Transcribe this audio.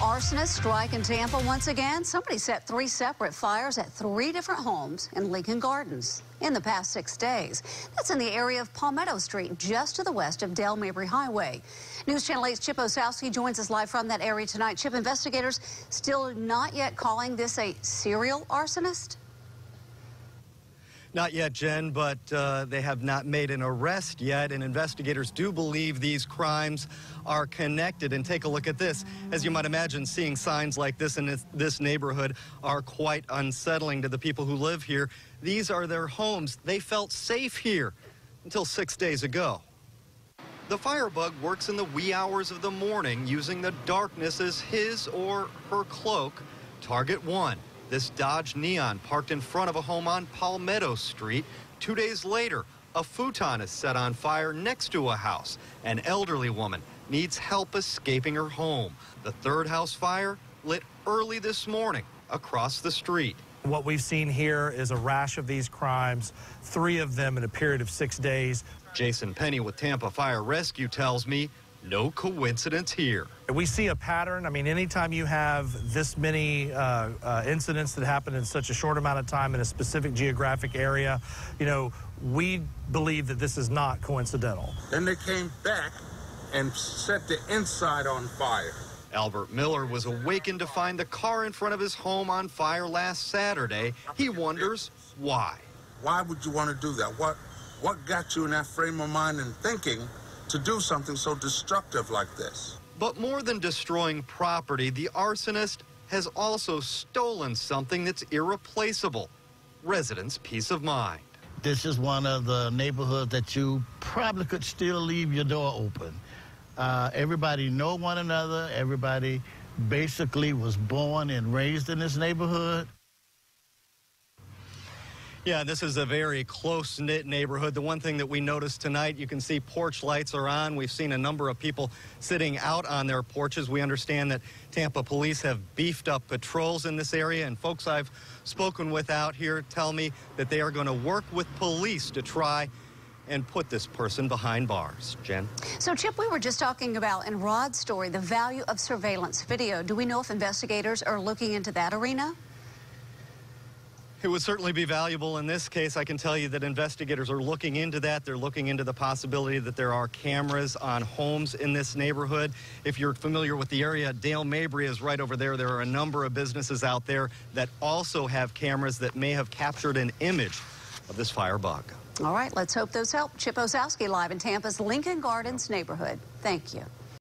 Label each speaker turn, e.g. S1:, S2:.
S1: Arsonists strike in Tampa once again. Somebody set 3 separate fires at 3 different homes in Lincoln Gardens in the past 6 days. That's in the area of Palmetto Street, just to the west of Dale Mabry Highway. News Channel 8's Chip Osowski joins us live from that area tonight. Chip, investigators still not yet calling this a serial arsonist?
S2: Not yet, Jen, but they have not made an arrest yet, and investigators do believe these crimes are connected. And take a look at this. As you might imagine, seeing signs like this in this neighborhood are quite unsettling to the people who live here. These are their homes. They felt safe here until 6 days ago. The firebug works in the wee hours of the morning, using the darkness as his or her cloak. Target 1. This Dodge Neon parked in front of a home on Palmetto Street. 2 days later, a futon is set on fire next to a house. An elderly woman needs help escaping her home. The third house fire lit early this morning across the street.
S3: What we've seen here is a rash of these crimes, 3 of them in a period of 6 days.
S2: Jason Penny with Tampa Fire Rescue tells me no coincidence here.
S3: We see a pattern. I mean, anytime you have this many incidents that happen in such a short amount of time in a specific geographic area, you know, we believe that this is not coincidental.
S4: Then they came back and set the inside on fire.
S2: Albert Miller was awakened to find the car in front of his home on fire last Saturday. He wonders why.
S4: Why would you want to do that? What got you in that frame of mind and thinking to do something so destructive like this?
S2: But more than destroying property, the arsonist has also stolen something that's irreplaceable: residents' peace of mind.
S5: This is one of the neighborhoods that you probably could still leave your door open. Everybody know one another. Everybody basically was born and raised in this neighborhood.
S2: Yeah, this is a very close-knit neighborhood. The one thing that we noticed tonight, you can see porch lights are on. We've seen a number of people sitting out on their porches. We understand that Tampa police have beefed up patrols in this area, and folks I've spoken with out here tell me that they are going to work with police to try and put this person behind bars. Jen?
S1: So, Chip, we were just talking about in Rod's story the value of surveillance video. Do we know if investigators are looking into that arena?
S2: It would certainly be valuable in this case. I can tell you that investigators are looking into that. They're looking into the possibility that there are cameras on homes in this neighborhood. If you're familiar with the area, Dale Mabry is right over there. There are a number of businesses out there that also have cameras that may have captured an image of this firebug.
S1: All right, let's hope those help. Chip Osowski live in Tampa's Lincoln Gardens neighborhood. Thank you.